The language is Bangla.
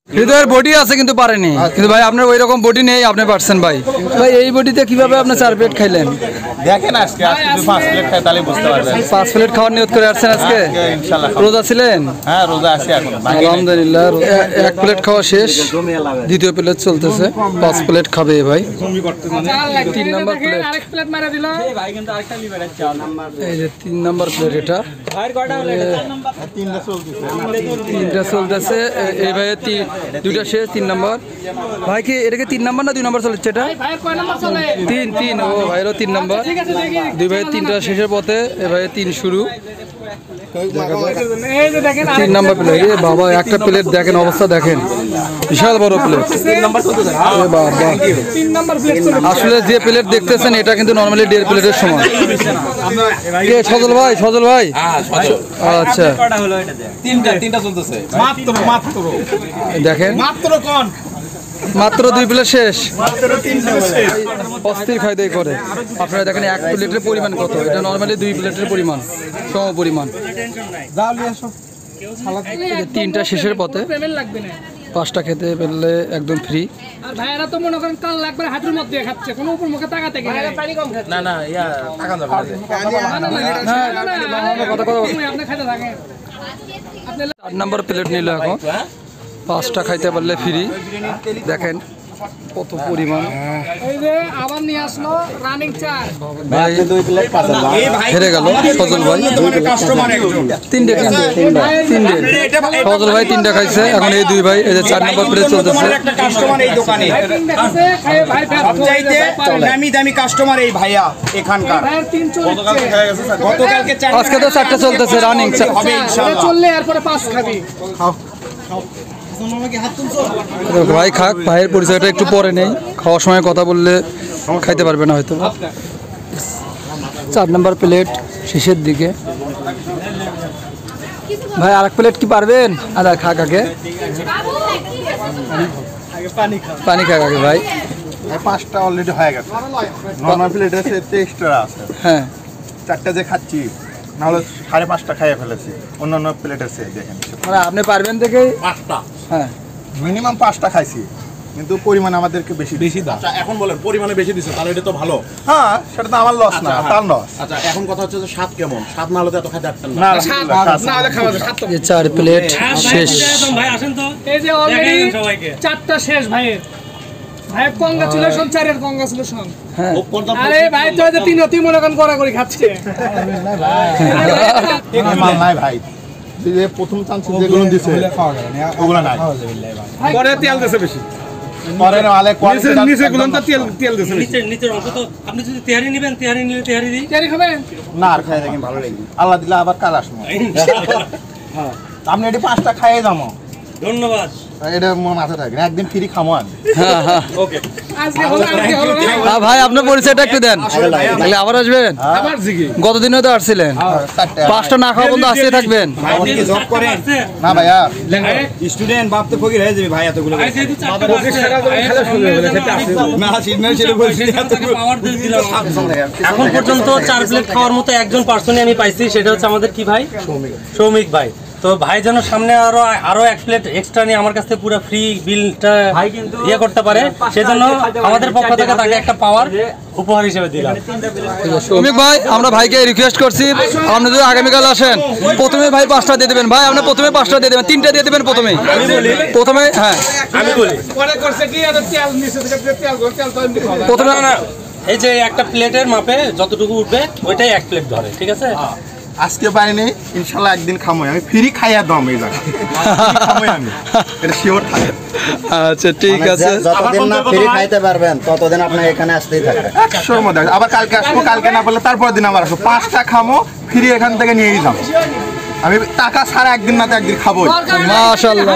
হৃদয়ের বডি আছে কিন্তু পারেনি, কিন্তু ভাই আপনার ওই রকম বডি নেই, আপনি পারছেন ভাই। ভাই এই বডিতে কিভাবে আপনি 4 প্লেট খাইলেন? দেখেন আজকে যদি 5 প্লেট খাই তাহলে বুঝতে পারবেন। 5 প্লেট খাওয়ার নিয়ত করে আসছেন আজকে? ইনশাআল্লাহ। রোজা ছিলেন? হ্যাঁ রোজা আছি এখন। আলহামদুলিল্লাহ। 1 প্লেট খাওয়া শেষ, দ্বিতীয় প্লেট চলতেছে। 5 প্লেট খাবে ভাই। 3 নাম্বার প্লেট। আরেক প্লেট মারা দিল ভাই, কিন্তু আরেকটা লিভারের চাল নাম্বার। এই যে 3 নাম্বার প্লেট এটা। ভাই কয়টা হলো? 3টা চলতেছে। 3টা চলতেছে। এই ভাই 2টা শেষ, 3 নাম্বার। ভাই কি এটা কি 3 নাম্বার না 2 নাম্বার চলছে এটা? ভাই কয় নাম্বার চলে? 3। ও ভাইরও 3 নাম্বার। ঠিক আছে দেখি। 2 ভাই 3টা শেষের পথে, এই ভাই 3 শুরু। 3 নাম্বার প্লেট। এ বাবা একটা প্লেট দেখেন, অবস্থা দেখেন, বিশাল বড় প্লেট। 3 নাম্বার চলতেছে। এ বাবা 3 নাম্বার প্লেট চলে। আসলে যে প্লেট দেখতেছেন এটা কিন্তু নরমালি 1.5 প্লেটের সমান। কে সজল ভাই? সজল ভাই? হ্যাঁ সজল। আচ্ছা কয়টা হলো এটাতে? 3টা চলতেছে মাত্র। দেখেন মাত্র 2 প্লেট শেষ, মাত্র 3টা শেষ। অস্থির খাই দেয় করে। আপনারা দেখেন 1 প্লেটের পরিমাণ কত, এটা নরমালি 2 প্লেটের পরিমাণ, সম পরিমাণ। 3টা শেষের পথে, 5টা খেতে পেলে একদম ফ্রি। আর ভাইরা তো মনে করেন কাল লাগবে হাতের মধ্যে খাচ্ছে, কোনো উপর মুখে তাকাতে গেলে না না ইয়া তাকান যাবে না, আপনি খাইতে থাকেন। 4 নাম্বার প্লেট নিল এখন, 5টা খাইতে পারলে ফ্রি। দেখেন কত পরিমাণ। এই যে আবার নিয়ে আসলো রানিং 4 ভাই 2 প্লেট পাঁচ হেরে গেল সজল ভাই। 3টে সজল ভাই 3টা খাইছে। এখন এই 2 ভাই এই যে 4 নাম্বার প্লেট চলতেছে। একটা কাস্টমার এই দোকানে সবচাইতে দামি দামি কাস্টমার এই ভাইয়া এখানকার। গতকালকে আজকে তো 4টা চলতেছে রানিং হবে ইনশাআল্লাহ। চললে এরপরে 5 খাবি। ভাই খাক, ভাইয়ের পরিচয়টা একটু পরে নেই, খাওয়ার সময় কথা বললে খাইতে পারবে না হয়তো। 4 নাম্বার প্লেট শেষের দিকে। ভাই আরেক প্লেট কি পারবেন? আদা খাক আগে, পানি খাক আগে ভাই। 5টা অলরেডি হয়ে গেছে। নরমাল প্লেট আছে এক্সট্রা আছে। হ্যাঁ 4টা যে খাচ্ছি নাহলে 5.5টা খাইয়ে ফেলেছি। অন্যান্য প্লেট আছে দেখেন। মানে আপনি পারবেন থেকে 5টা, হ্যাঁ মিনিমাম 5টা খাইছি, কিন্তু পরিমাণ আমাদেরকে বেশি দাও। আচ্ছা এখন বলেন পরিমাণে বেশি দিচ্ছে তাহলে এটা তো ভালো। হ্যাঁ সেটা তো আমার লস না, তার লস। আচ্ছা এখন কথা হচ্ছে যে স্বাদ কেমন? স্বাদ না হলে তো এত খাইতে পারতেন না। না হলে খাওয়া যায়। 4 প্লেট শেষ। ভাই আসেন তো। এই যে অলরেডি 4টা শেষ ভাইয়ের। ভাই কংগ্রাচুলেশন, 4-এর কংগ্রাচুলেশন। হ্যাঁ আরে ভাই তো যে 3 মনে করেন করা করে খাচ্ছে। মাল নাই ভাই, যে প্রথম চান্স যেগুলো দিছে ওগুলো নাই। পরে তেল দিছে বেশি। পরে নালে কোয়ালিটি নিচে গুলোতে তেল দিছে বেশি। নিচের অংশ তো আপনি যদি তেহারি নেবেন, তেহারি নিলে তেহারি দিই। তেহারি খাবেন? না আর খাই দেখেন ভালো লাগে। আল্লাহ দিলে আবার কাল আসবো। হ্যাঁ আপনি এটি 5টা খাইয়ে যাবো। ধন্যবাদ। এটা মাথায় থাকবে, একদিন ফ্রি খামো আমি। হ্যাঁ হ্যাঁ ওকে আজকে হলো না। ভাই আপনার পরিচয়টা একটু দেন, তাহলে আবার আসবেন। গতদিনও তো আসছিলেন, 5টা না খাওয়া পর্যন্ত আসতে থাকবেন। জব করেন না ভাইয়া স্টুডেন্ট বাপ তো ফকির হয়ে যাবে ভাই এতগুলো। ভাই যেহেতু 4টা না সিগন্যাল ছেড়ে বলছি পাওয়ার দিয়ে দিলাম। এখন পর্যন্ত 4 প্লেট খাওয়ার মতো একজন পার্সনই আমি পাইছি, সেটা হচ্ছে আমাদের কি ভাই? সৌমিক ভাই। তো ভাই যেন সামনে আরো 1 প্লেট এক্সট্রা নিয়ে আমার কাছ থেকে পুরো ফ্রি বিলটা ইয়ে করতে পারে, সেজন্য আমাদের পক্ষ থেকে তাকে একটা পাওয়ার উপহার হিসেবে দিলাম। সৌমিক ভাই আমরা ভাইকে রিকোয়েস্ট করছি, আপনি যদি আগামীকাল আসেন প্রথমে ভাই 5টা দিয়ে দেবেন। ভাই আপনি প্রথমে 5টা দিয়ে দেবেন, 3টা দিয়ে দেবেন প্রথমে। হ্যাঁ আমি বলি পরে করছে কি আর তেল নিচে থেকে তেল তো এমনি খাওয়া। প্রথমে এই যে একটা প্লেটের মাপে যতটুকু উঠবে ওইটাই 1 প্লেট ধরে, ঠিক আছে? আজকে পাইনি, ইনশাল্লাহ একদিন খামোই আমি। ফ্রি খাইয়া দাম এই জায়গা খামোই আমি, এটা শিওর থাকে। আচ্ছা ঠিক আছে, যতদিন না ফ্রি খাইতে পারবেন ততদিন আপনি এখানে আসতেই থাকবেন। 100-র মধ্যে আবার কালকে আসবো, কালকে না পারলে তারপর দিন আবার আসবো। 5টা খামো ফ্রি, এখান থেকে নিয়েই যাবো। আমি টাকা ছাড়া একদিন না তো একদিন খাবোই। মাশাআল্লাহ।